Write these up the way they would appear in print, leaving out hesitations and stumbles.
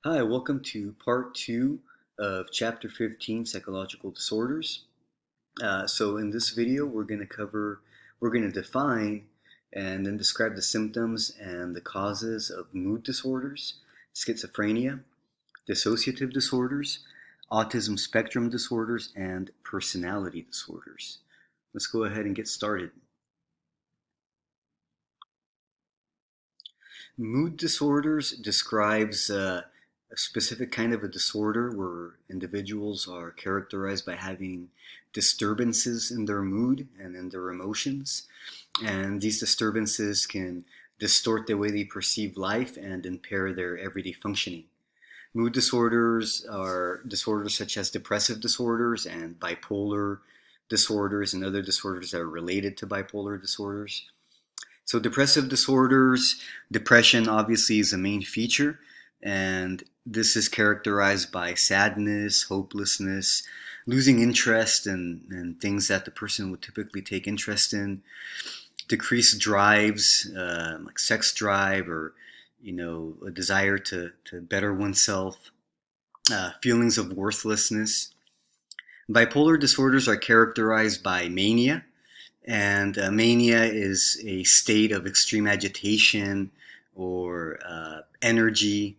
Hi, welcome to part 2 of chapter 15, Psychological Disorders. So in this video, we're going to define and then describe the symptoms and the causes of mood disorders, schizophrenia, dissociative disorders, autism spectrum disorders, and personality disorders. Let's go ahead and get started. Mood disorders describes a specific kind of a disorder where individuals are characterized by having disturbances in their mood and in their emotions. And these disturbances can distort the way they perceive life and impair their everyday functioning. Mood disorders are disorders such as depressive disorders and bipolar disorders and other disorders that are related to bipolar disorders. So depressive disorders, depression obviously is a main feature, and this is characterized by sadness, hopelessness, losing interest in things that the person would typically take interest in, decreased drives, like sex drive or a desire to better oneself, feelings of worthlessness. Bipolar disorders are characterized by mania, and mania is a state of extreme agitation or energy,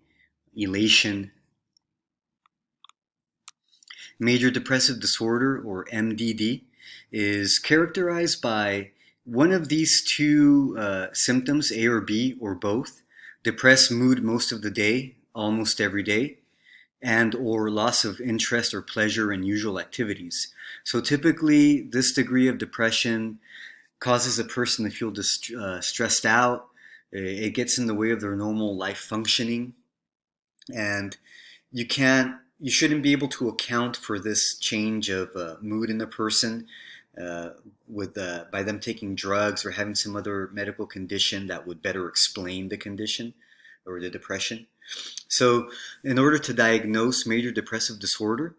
elation. Major depressive disorder, or MDD, is characterized by one of these two symptoms, A or B, or both: depressed mood most of the day, almost every day, and or loss of interest or pleasure in usual activities. So typically, this degree of depression causes a person to feel stressed out. It gets in the way of their normal life functioning, and you shouldn't be able to account for this change of mood in the person uh, by them taking drugs or having some other medical condition that would better explain the condition or the depression. So, in order to diagnose major depressive disorder,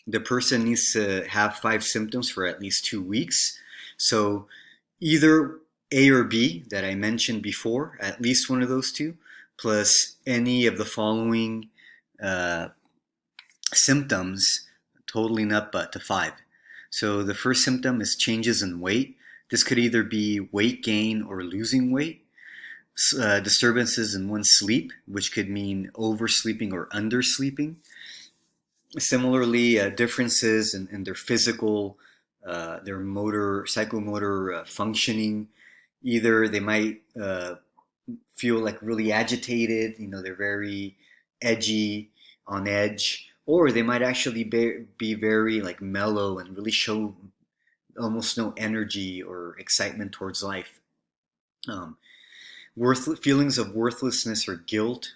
the person needs to have 5 symptoms for at least 2 weeks. So, either A or B that I mentioned before, at least one of those two, plus any of the following uh, symptoms, totaling up to 5. So, the first symptom is changes in weight. This could either be weight gain or losing weight. Disturbances in one's sleep, which could mean oversleeping or undersleeping. Similarly, differences in their physical, their motor, psychomotor functioning. Either they might feel like really agitated, they're very edgy, on edge, or they might actually be very like mellow and really show almost no energy or excitement towards life. Um, Feelings of worthlessness or guilt,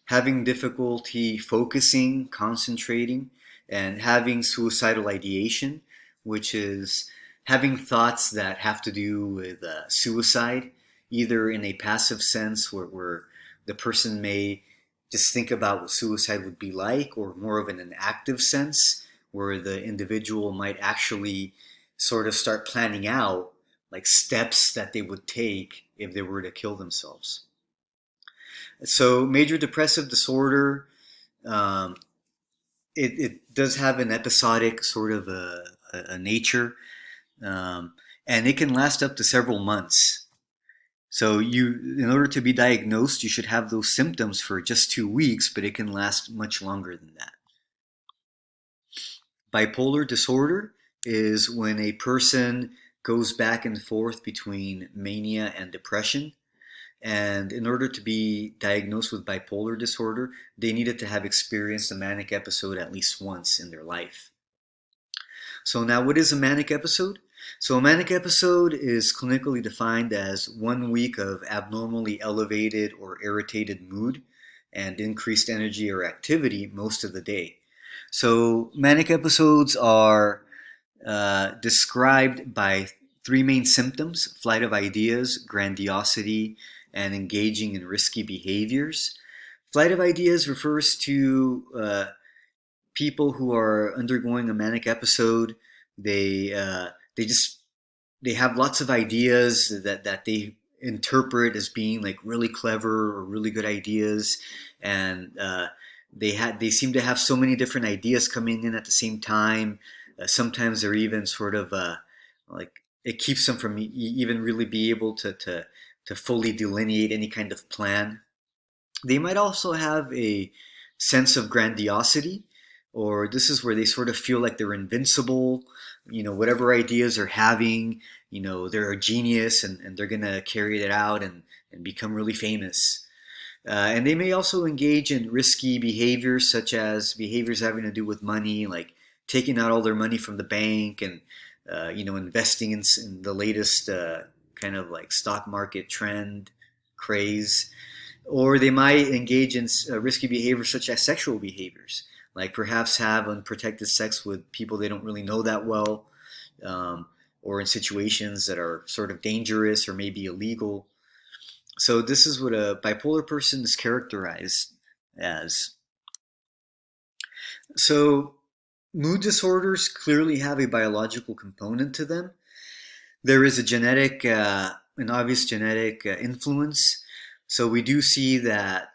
having difficulty focusing, concentrating, and having suicidal ideation, which is having thoughts that have to do with suicide, either in a passive sense where the person may just think about what suicide would be like, or more of an active sense where the individual might actually sort of start planning out like steps that they would take if they were to kill themselves. So major depressive disorder, um, it does have an episodic sort of a nature, um, and it can last up to several months. So in order to be diagnosed, you should have those symptoms for just 2 weeks, but it can last much longer than that. Bipolar disorder is when a person goes back and forth between mania and depression. And in order to be diagnosed with bipolar disorder, they needed to have experienced a manic episode at least once in their life. So now, what is a manic episode? So a manic episode is clinically defined as 1 week of abnormally elevated or irritated mood and increased energy or activity most of the day. So manic episodes are described by 3 main symptoms: flight of ideas, grandiosity, and engaging in risky behaviors. Flight of ideas refers to people who are undergoing a manic episode. They they just they have lots of ideas that they interpret as being like really clever or really good ideas, and they seem to have so many different ideas coming in at the same time. Sometimes they're even sort of like it keeps them from even really be able to fully delineate any kind of plan. They might also have a sense of grandiosity, or this is where they sort of feel like they're invincible. Whatever ideas they're having, they're a genius, and they're going to carry it out and become really famous. And they may also engage in risky behaviors, such as behaviors having to do with money, like taking out all their money from the bank and investing in the latest kind of like stock market trend craze. Or they might engage in risky behaviors such as sexual behaviors, like perhaps have unprotected sex with people they don't really know that well, um, or in situations that are sort of dangerous or maybe illegal. So this is what a bipolar person is characterized as. So mood disorders clearly have a biological component to them. There is an obvious genetic influence. So we do see that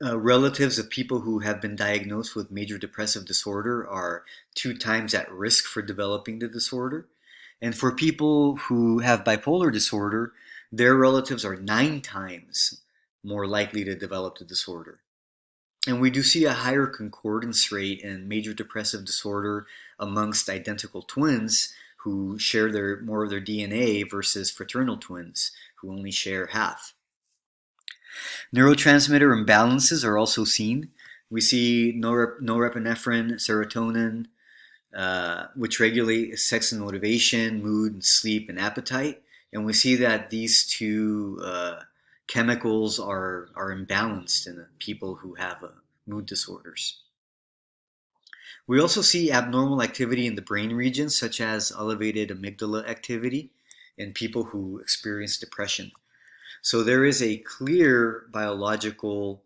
relatives of people who have been diagnosed with major depressive disorder are 2 times at risk for developing the disorder. And for people who have bipolar disorder, their relatives are 9 times more likely to develop the disorder. And we do see a higher concordance rate in major depressive disorder amongst identical twins who share more of their DNA versus fraternal twins who only share half. Neurotransmitter imbalances are also seen. We see norepinephrine, serotonin, which regulate sex and motivation, mood and sleep and appetite. And we see that these two chemicals are imbalanced in people who have mood disorders. We also see abnormal activity in the brain regions, such as elevated amygdala activity in people who experience depression. So there is a clear biological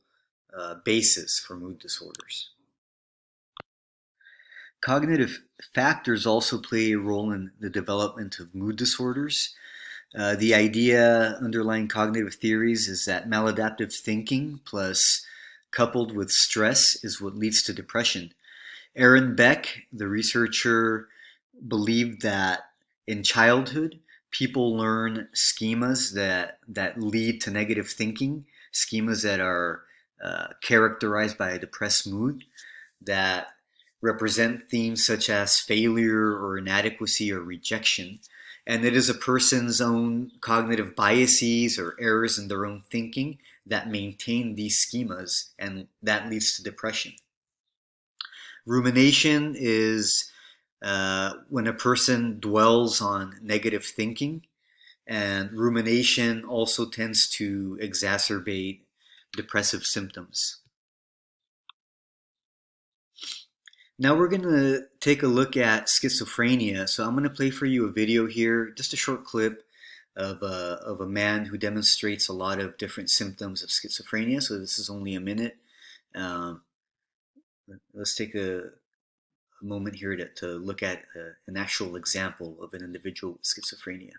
basis for mood disorders. Cognitive factors also play a role in the development of mood disorders. The idea underlying cognitive theories is that maladaptive thinking plus coupled with stress is what leads to depression. Aaron Beck, the researcher, believed that in childhood, people learn schemas that lead to negative thinking, schemas that are characterized by a depressed mood, that represent themes such as failure or inadequacy or rejection. And it is a person's own cognitive biases or errors in their own thinking that maintain these schemas, and that leads to depression. Rumination is when a person dwells on negative thinking, and rumination also tends to exacerbate depressive symptoms. Now we're going to take a look at schizophrenia. So I'm going to play for you a video here, just a short clip of a man who demonstrates a lot of different symptoms of schizophrenia. So this is only a minute. Um, let's take a moment here to look at an actual example of an individual with schizophrenia.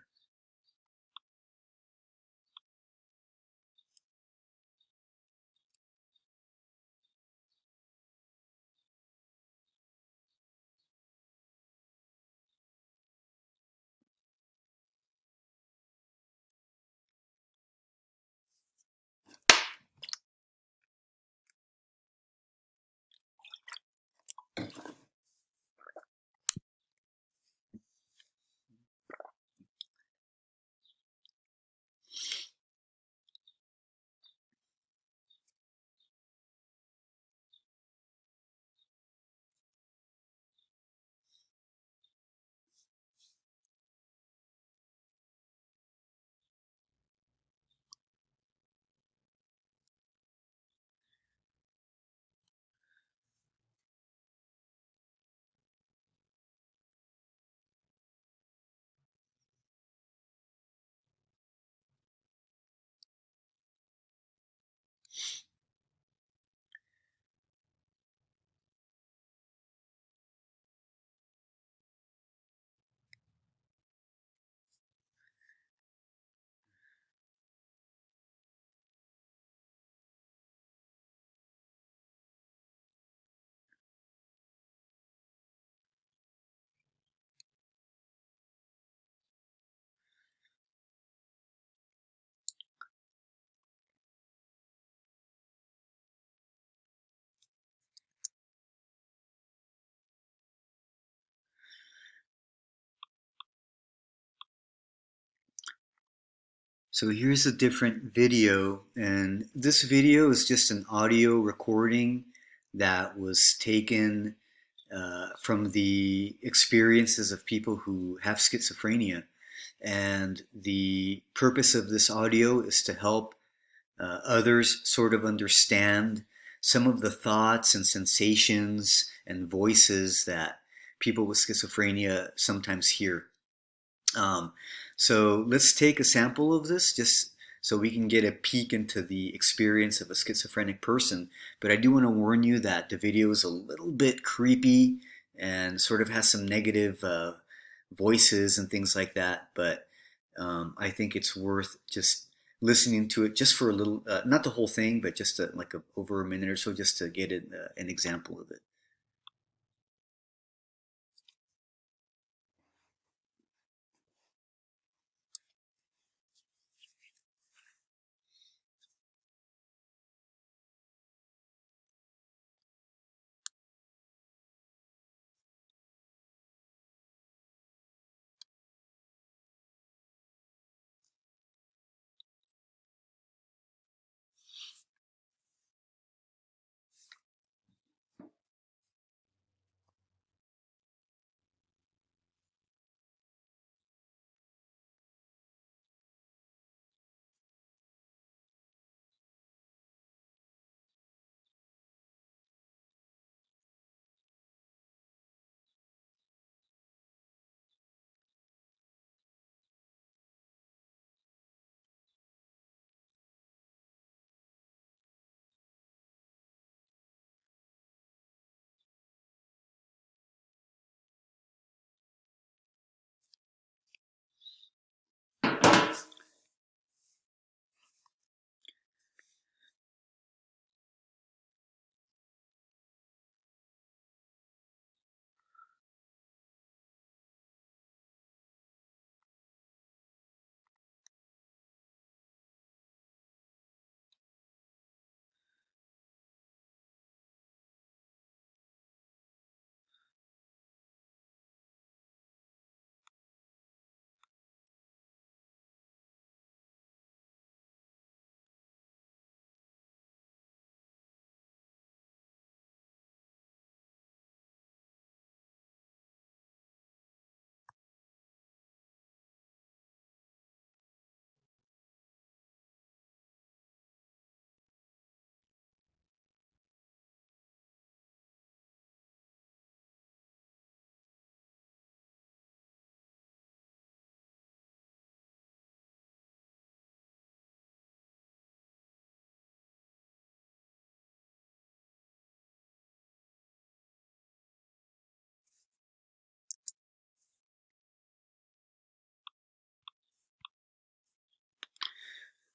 So here's a different video, and this video is just an audio recording that was taken from the experiences of people who have schizophrenia. And the purpose of this audio is to help others sort of understand some of the thoughts and sensations and voices that people with schizophrenia sometimes hear. Um, so let's take a sample of this just so we can get a peek into the experience of a schizophrenic person. But I do want to warn you that the video is a little bit creepy and sort of has some negative voices and things like that. But I think it's worth just listening to it just for a little, not the whole thing, but just over a minute or so, just to get an example of it.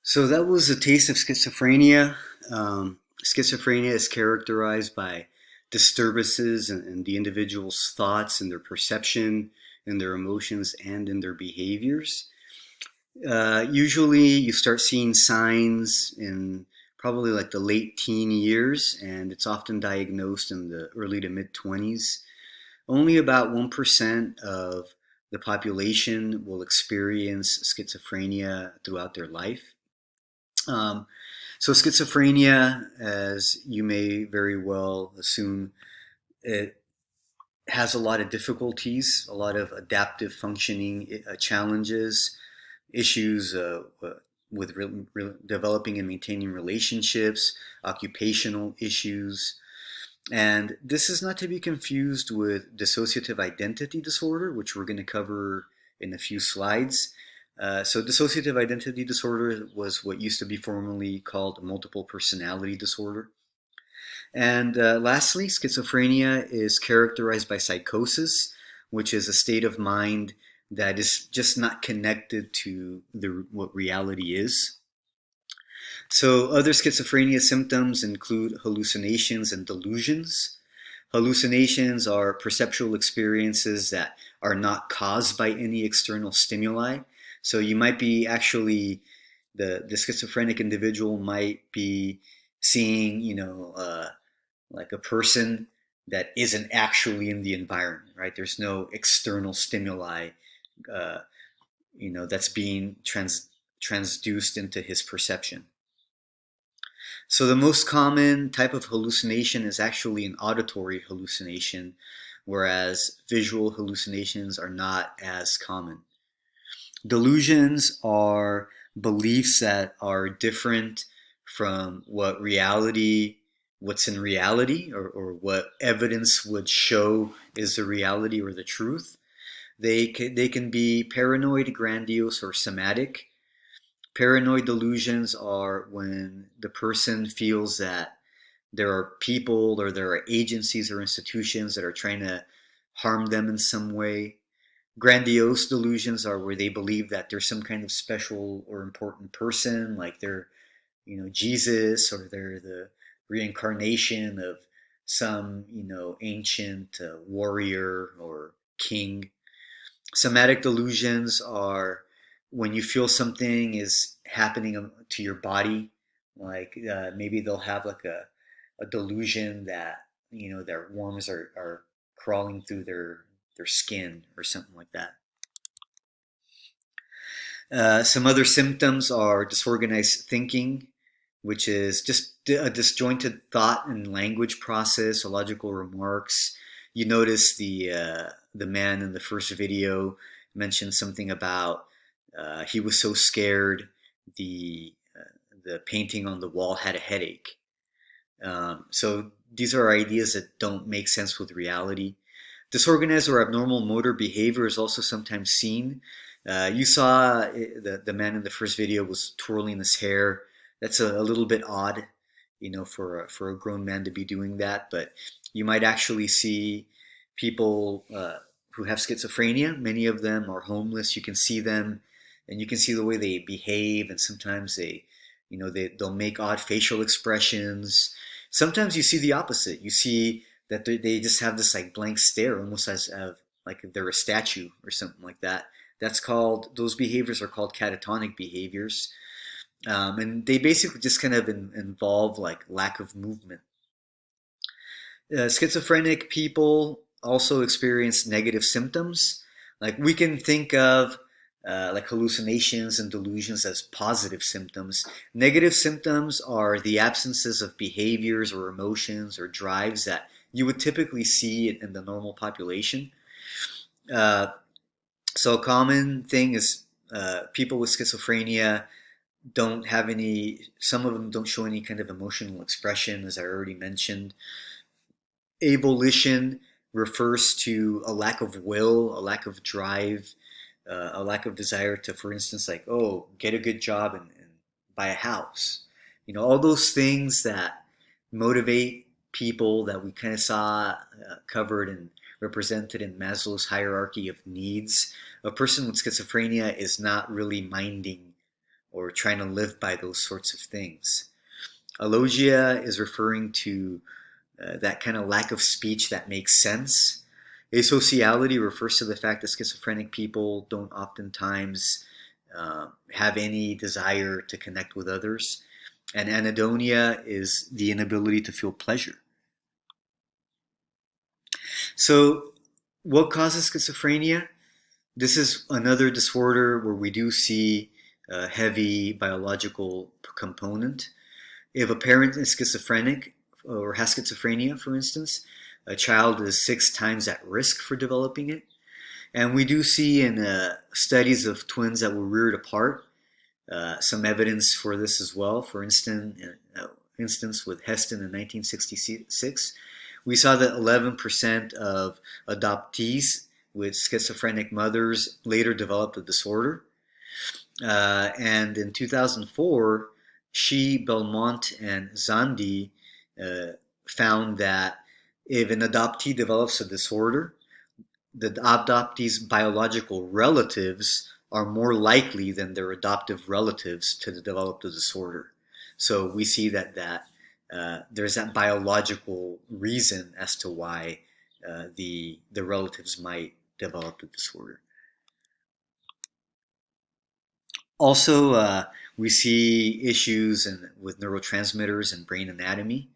So that was a taste of schizophrenia. Schizophrenia is characterized by disturbances in the individual's thoughts and their perception, in their emotions, and in their behaviors. Usually, you start seeing signs in probably like the late teen years, and it's often diagnosed in the early to mid 20s. Only about 1% of the population will experience schizophrenia throughout their life. Um, so schizophrenia, as you may very well assume, it has a lot of difficulties, a lot of adaptive functioning challenges, issues with developing and maintaining relationships, occupational issues. And this is not to be confused with dissociative identity disorder, which we're going to cover in a few slides. So dissociative identity disorder was what used to be formerly called multiple personality disorder. And lastly, schizophrenia is characterized by psychosis, which is a state of mind that is just not connected to what reality is. So other schizophrenia symptoms include hallucinations and delusions. Hallucinations are perceptual experiences that are not caused by any external stimuli. So you might be actually, the schizophrenic individual might be seeing, like a person that isn't actually in the environment, right? There's no external stimuli, uh, that's being transduced into his perception. So the most common type of hallucination is actually an auditory hallucination, whereas visual hallucinations are not as common. Delusions are beliefs that are different from what's in reality, or what evidence would show is the reality or the truth. They can be paranoid, grandiose, or somatic. Paranoid delusions are when the person feels that there are people or there are agencies or institutions that are trying to harm them in some way. Grandiose delusions are where they believe that there's some kind of special or important person, like they're, Jesus, or they're the reincarnation of some, ancient warrior or king. Somatic delusions are when you feel something is happening to your body, like maybe they'll have like a delusion that their worms are crawling through their skin or something like that. Some other symptoms are disorganized thinking, which is just a disjointed thought and language process, illogical remarks. You notice the man in the first video mentioned something about he was so scared the painting on the wall had a headache. So these are ideas that don't make sense with reality. Disorganized or abnormal motor behavior is also sometimes seen. You saw the man in the first video was twirling his hair. That's a little bit odd, for a grown man to be doing that. But you might actually see people who have schizophrenia. Many of them are homeless. You can see them, and you can see the way they behave. And sometimes they'll make odd facial expressions. Sometimes you see the opposite. You see that they just have this like blank stare, almost as like if they're a statue or something like that. Those behaviors are called catatonic behaviors. And they basically just kind of involve like lack of movement. Schizophrenic people also experience negative symptoms. Like we can think of like hallucinations and delusions as positive symptoms. Negative symptoms are the absences of behaviors or emotions or drives that you would typically see in the normal population. So a common thing is people with schizophrenia don't have some of them don't show any kind of emotional expression, as I already mentioned. Avolition refers to a lack of will, a lack of drive, a lack of desire to, for instance, like, oh, get a good job and buy a house. All those things that motivate people that we kind of saw covered and represented in Maslow's hierarchy of needs. A person with schizophrenia is not really minding or trying to live by those sorts of things. Alogia is referring to that kind of lack of speech that makes sense. Asociality refers to the fact that schizophrenic people don't oftentimes have any desire to connect with others. And anhedonia is the inability to feel pleasure. So what causes schizophrenia? This is another disorder where we do see a heavy biological component. If a parent is schizophrenic or has schizophrenia, for instance, a child is 6 times at risk for developing it. And we do see in studies of twins that were reared apart some evidence for this as well. For instance, with Heston in 1966, we saw that 11% of adoptees with schizophrenic mothers later developed the disorder. And in 2004, Shi, Belmont, and Zandi found that if an adoptee develops a disorder, the adoptee's biological relatives are more likely than their adoptive relatives to develop the disorder. So we see that there's that biological reason as to why the relatives might develop the disorder. Also, we see issues with neurotransmitters and brain anatomy.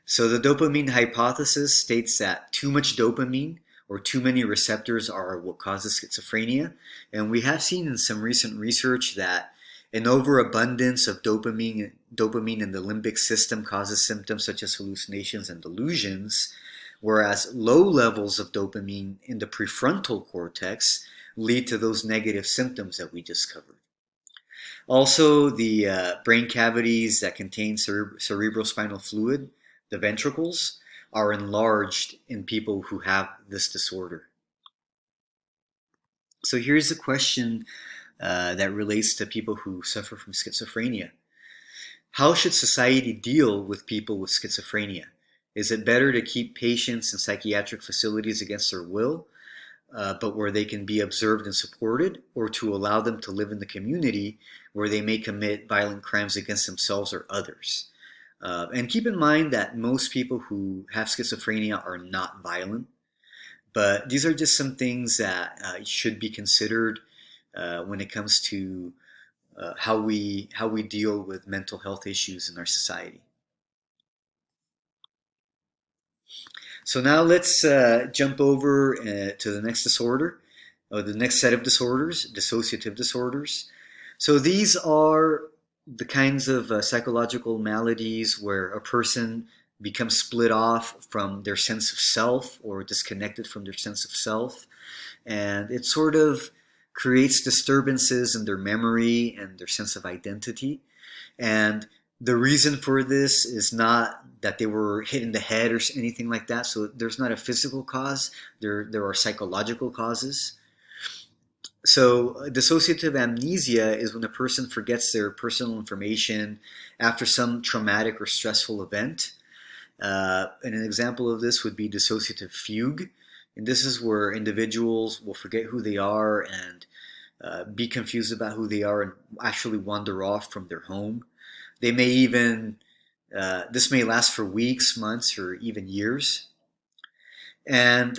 So the dopamine hypothesis states that too much dopamine or too many receptors are what causes schizophrenia. And we have seen in some recent research that An overabundance of dopamine in the limbic system causes symptoms such as hallucinations and delusions, whereas low levels of dopamine in the prefrontal cortex lead to those negative symptoms that we just covered. Also, the brain cavities that contain cerebrospinal fluid, the ventricles, are enlarged in people who have this disorder. So here's a question that relates to people who suffer from schizophrenia. How should society deal with people with schizophrenia? Is it better to keep patients in psychiatric facilities against their will, but where they can be observed and supported, or to allow them to live in the community where they may commit violent crimes against themselves or others? And keep in mind that most people who have schizophrenia are not violent, but these are just some things that should be considered when it comes to how we deal with mental health issues in our society. So now let's jump over to the next disorder, or the next set of disorders, dissociative disorders. So these are the kinds of psychological maladies where a person becomes split off from their sense of self or disconnected from their sense of self. And it sort of creates disturbances in their memory and their sense of identity. And the reason for this is not that they were hit in the head or anything like that. So there's not a physical cause. There are psychological causes. So dissociative amnesia is when a person forgets their personal information after some traumatic or stressful event. And an example of this would be dissociative fugue. And this is where individuals will forget who they are and be confused about who they are and actually wander off from their home. They may even, this may last for weeks, months, or even years. And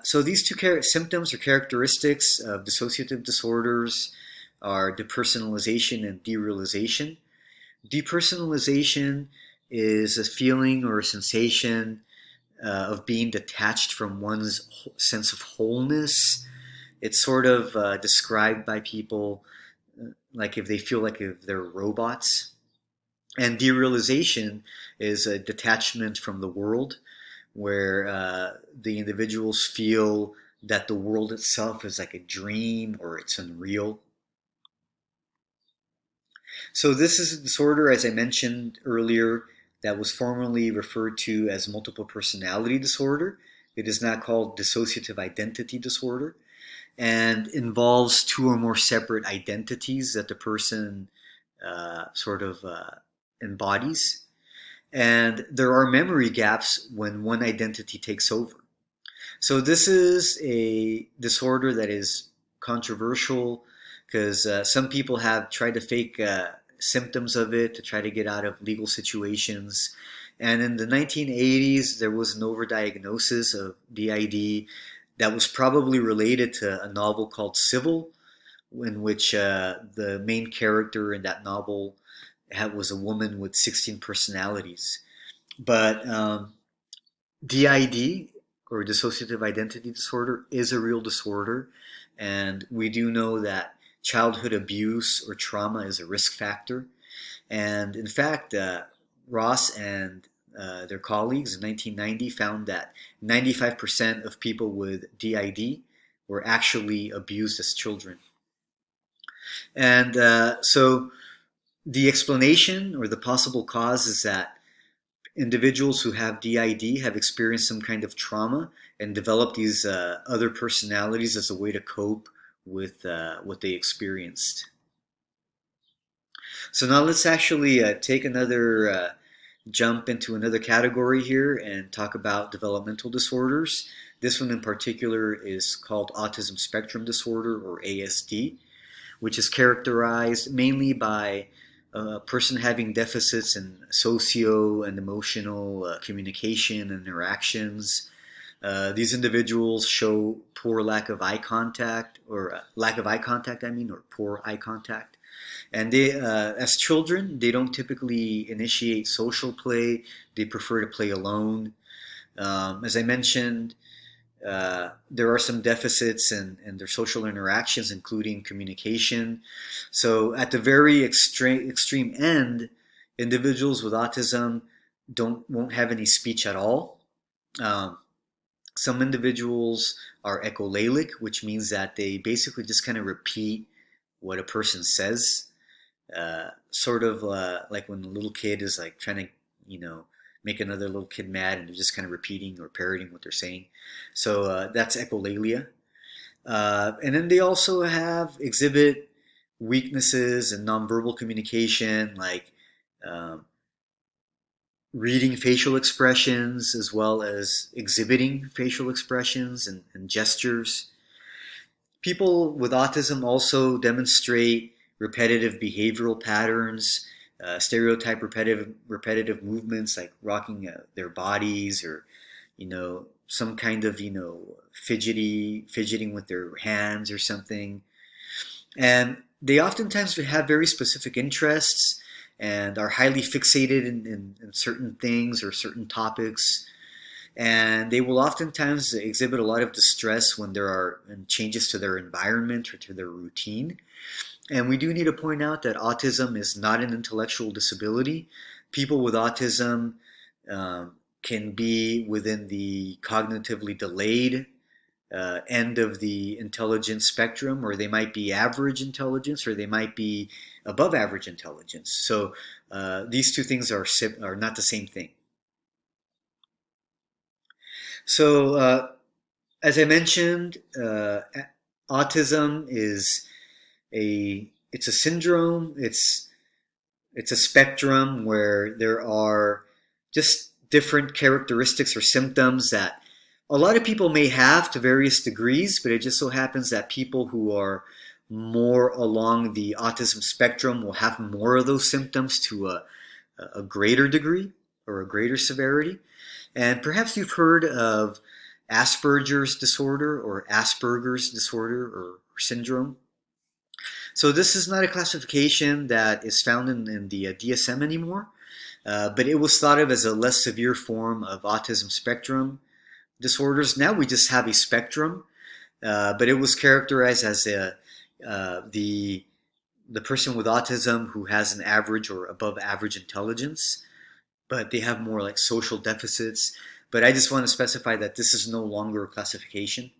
so these two symptoms or characteristics of dissociative disorders are depersonalization and derealization. Depersonalization is a feeling or a sensation of being detached from one's sense of wholeness. It's sort of described by people like if they feel like if they're robots. And derealization is a detachment from the world, where the individuals feel that the world itself is like a dream or it's unreal. So this is a disorder, as I mentioned earlier, that was formerly referred to as multiple personality disorder. It is now called dissociative identity disorder, and involves two or more separate identities that the person embodies. And there are memory gaps when one identity takes over. So this is a disorder that is controversial because some people have tried to fake symptoms of it to try to get out of legal situations. And in the 1980s, there was an overdiagnosis of DID that was probably related to a novel called Civil, in which the main character in that novel was a woman with 16 personalities. But DID, or dissociative identity disorder, is a real disorder, and we do know that childhood abuse or trauma is a risk factor. And in fact, Ross and their colleagues in 1990 found that 95% of people with DID were actually abused as children. And so the explanation or the possible cause is that individuals who have DID have experienced some kind of trauma and developed these other personalities as a way to cope with what they experienced. So now let's actually take another jump into another category here and talk about developmental disorders. This one in particular is called Autism Spectrum Disorder, or ASD, which is characterized mainly by a person having deficits in socio and emotional communication and interactions. These individuals show poor lack of eye contact, or poor eye contact. And they, as children, they don't typically initiate social play. They prefer to play alone. As I mentioned, There are some deficits in their social interactions, including communication. So at the very extreme end, individuals with autism won't have any speech at all. Um, some individuals are echolalic, which means that they basically just kind of repeat what a person says, sort of like when a little kid is like trying to, you know, make another little kid mad, and they're just kind of repeating or parroting what they're saying. So that's echolalia. And then they also exhibit weaknesses in nonverbal communication, like um, reading facial expressions as well as exhibiting facial expressions and gestures. People with autism also demonstrate repetitive behavioral patterns, stereotype repetitive movements like rocking their bodies, or some kind of fidgeting with their hands or something. And they oftentimes have very specific interests and are highly fixated in certain things or certain topics. And they will oftentimes exhibit a lot of distress when there are changes to their environment or to their routine. And we do need to point out that autism is not an intellectual disability. People with autism can be within the cognitively delayed end of the intelligence spectrum, or they might be average intelligence, or they might be above average intelligence. So these two things are not the same thing. So as I mentioned, autism is it's a syndrome. It's a spectrum where there are just different characteristics or symptoms that a lot of people may have to various degrees, but it just so happens that people who are more along the autism spectrum will have more of those symptoms to a greater degree or a greater severity. And perhaps you've heard of Asperger's disorder or Asperger's disorder or syndrome. So this is not a classification that is found in the DSM anymore, but it was thought of as a less severe form of autism spectrum disorders. Now we just have a spectrum, but it was characterized as the person with autism who has an average or above average intelligence, but they have more like social deficits. But I just want to specify that this is no longer a classification.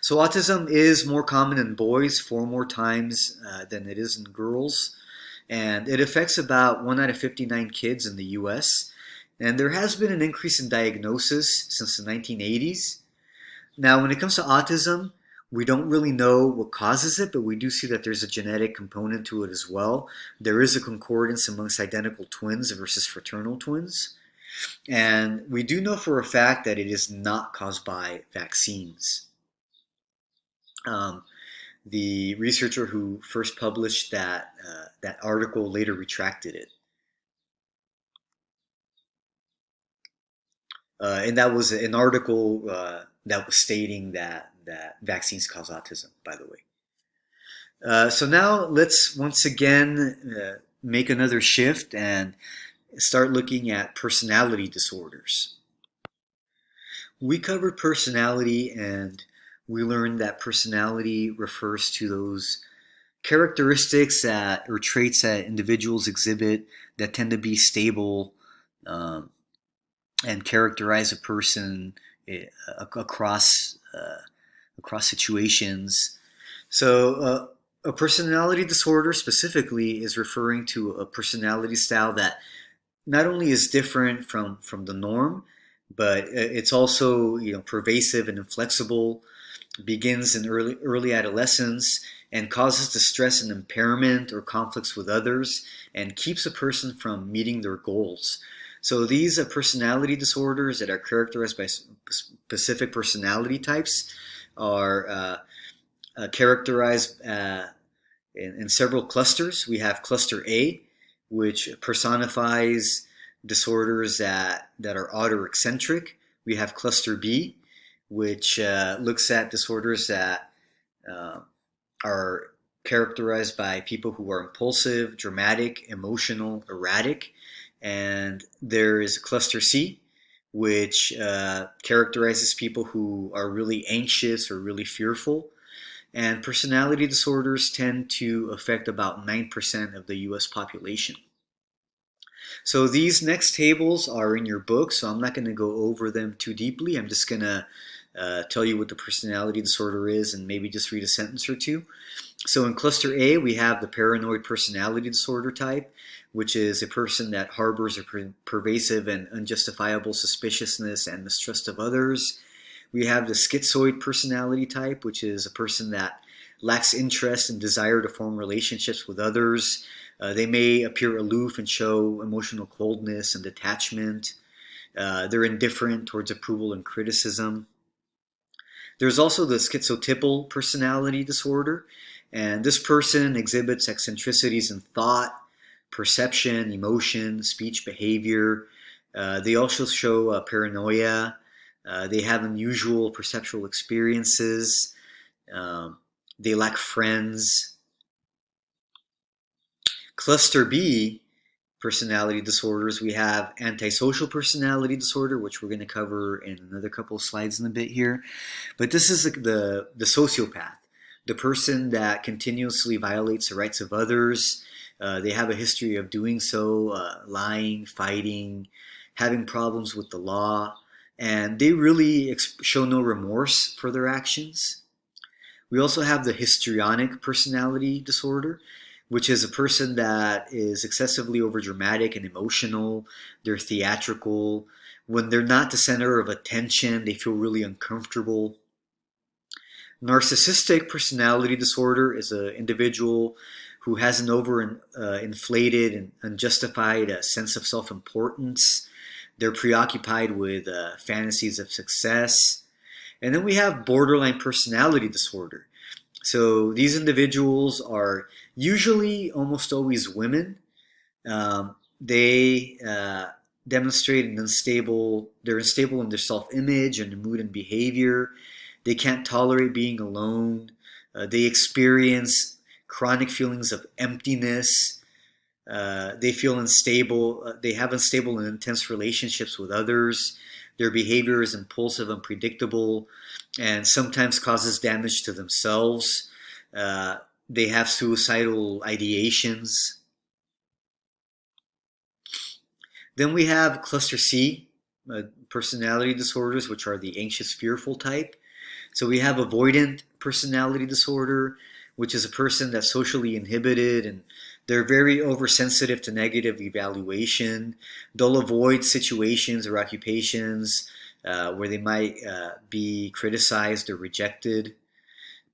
So autism is more common in boys 4 more times than it is in girls. And it affects about 1 out of 59 kids in the US. And there has been an increase in diagnosis since the 1980s. Now, when it comes to autism, we don't really know what causes it, but we do see that there's a genetic component to it as well. There is a concordance amongst identical twins versus fraternal twins. And we do know for a fact that it is not caused by vaccines. The researcher who first published that article later retracted it. And that was an article that was stating that vaccines cause autism, by the way. So now let's once again make another shift and start looking at personality disorders. We covered personality, and we learned that personality refers to those characteristics or traits that individuals exhibit that tend to be stable and characterize a person across situations. So a personality disorder specifically is referring to a personality style that not only is different from the norm, but it's also pervasive and inflexible, begins in early adolescence, and causes distress and impairment or conflicts with others, and keeps a person from meeting their goals. So these are personality disorders that are characterized by specific personality types are characterized in several clusters. We have cluster A, which personifies disorders that are odd or eccentric. We have cluster B, which looks at disorders that are characterized by people who are impulsive, dramatic, emotional, erratic. And there is cluster C, which characterizes people who are really anxious or really fearful. And personality disorders tend to affect about 9% of the US population. So these next tables are in your book, so I'm not going to go over them too deeply. I'm just going to tell you what the personality disorder is and maybe just read a sentence or two. So in cluster A, we have the paranoid personality disorder type, which is a person that harbors a pervasive and unjustifiable suspiciousness and mistrust of others. We have the schizoid personality type, which is a person that lacks interest and desire to form relationships with others. They may appear aloof and show emotional coldness and detachment. They're indifferent towards approval and criticism. There's also the schizotypal personality disorder, and this person exhibits eccentricities in thought, perception, emotion, speech, behavior. They also show paranoia. They have unusual perceptual experiences. They lack friends. Cluster B, personality disorders, we have antisocial personality disorder, which we're going to cover in another couple of slides in a bit here. But this is the sociopath, the person that continuously violates the rights of others. They have a history of doing so, lying, fighting, having problems with the law, and they really show no remorse for their actions. We also have the histrionic personality disorder, which is a person that is excessively overdramatic and emotional. They're theatrical. When they're not the center of attention, they feel really uncomfortable. Narcissistic personality disorder is an individual who has an overinflated and unjustified sense of self-importance. They're preoccupied with fantasies of success. And then we have borderline personality disorder. So these individuals are usually almost always women. They demonstrate they're unstable in their self-image and their mood and behavior. They can't tolerate being alone. They experience chronic feelings of emptiness. They feel unstable. They have unstable and intense relationships with others. Their behavior is impulsive, unpredictable, and sometimes causes damage to themselves. They have suicidal ideations. Then we have cluster C, personality disorders, which are the anxious, fearful type. So we have avoidant personality disorder, which is a person that's socially inhibited and they're very oversensitive to negative evaluation. They'll avoid situations or occupations where they might be criticized or rejected.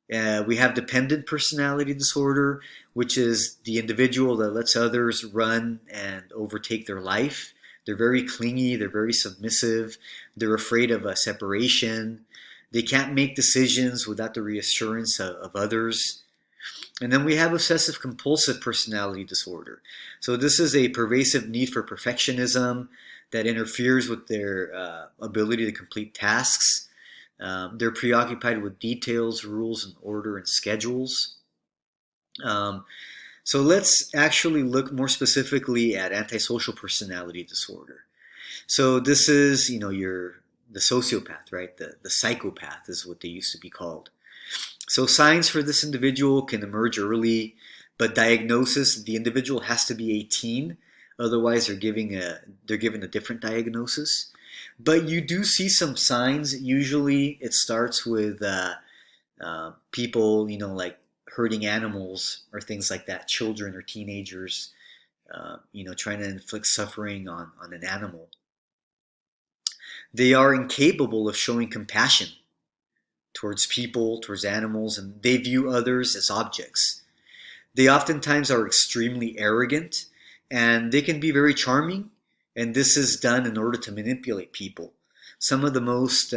We have dependent personality disorder, which is the individual that lets others run and overtake their life. They're very clingy, they're very submissive, they're afraid of a separation. They can't make decisions without the reassurance of others. And then we have obsessive compulsive personality disorder. So this is a pervasive need for perfectionism that interferes with their ability to complete tasks. They're preoccupied with details, rules, and order and schedules. So let's actually look more specifically at antisocial personality disorder. So this is, the sociopath, right? The psychopath is what they used to be called. So signs for this individual can emerge early, but diagnosis, the individual has to be 18, otherwise they're given a different diagnosis. But you do see some signs. Usually it starts with people, like hurting animals or things like that, children or teenagers, trying to inflict suffering on an animal. They are incapable of showing compassion towards people, towards animals, and they view others as objects. They oftentimes are extremely arrogant, and they can be very charming, and this is done in order to manipulate people. Some of the most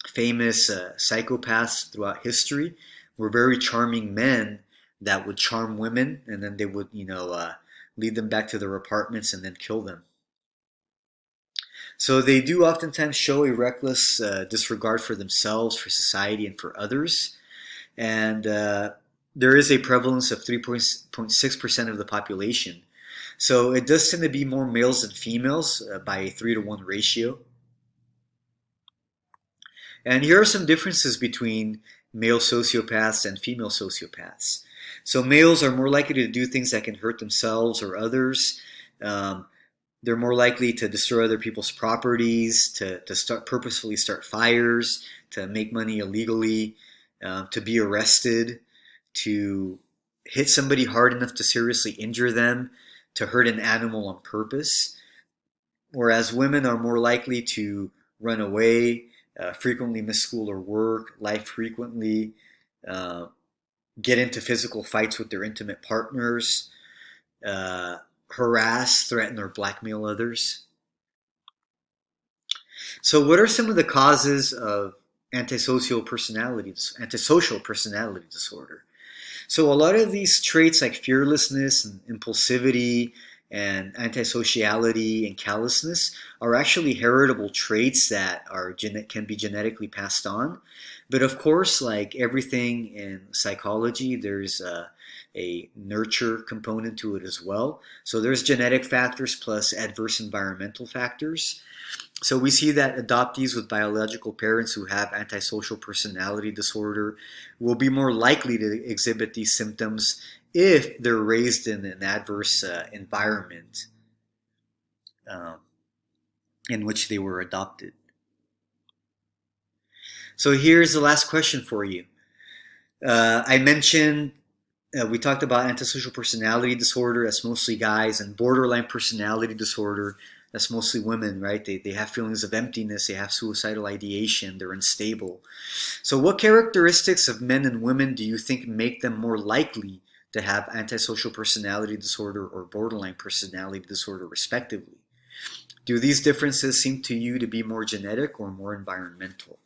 famous psychopaths throughout history were very charming men that would charm women, and then they would, lead them back to their apartments and then kill them. So they do oftentimes show a reckless disregard for themselves, for society, and for others. And there is a prevalence of 3.6% of the population. So it does tend to be more males than females by a 3-to-1 ratio. And here are some differences between male sociopaths and female sociopaths. So males are more likely to do things that can hurt themselves or others. Um, they're more likely to destroy other people's properties, to purposefully start fires, to make money illegally, to be arrested, to hit somebody hard enough to seriously injure them, to hurt an animal on purpose. Whereas women are more likely to run away, frequently miss school or work, lie frequently, uh, get into physical fights with their intimate partners, uh, harass, threaten, or blackmail others. So, what are some of the causes of antisocial personality disorder? So, a lot of these traits like fearlessness and impulsivity and antisociality and callousness are actually heritable traits that can be genetically passed on. But of course, like everything in psychology, there's a nurture component to it as well. So there's genetic factors plus adverse environmental factors. So we see that adoptees with biological parents who have antisocial personality disorder will be more likely to exhibit these symptoms if they're raised in an adverse environment um, in which they were adopted. So here's the last question for you. I mentioned we talked about antisocial personality disorder, that's mostly guys, and borderline personality disorder, that's mostly women, right? They have feelings of emptiness, they have suicidal ideation, they're unstable. So what characteristics of men and women do you think make them more likely to have antisocial personality disorder or borderline personality disorder respectively? Do these differences seem to you to be more genetic or more environmental?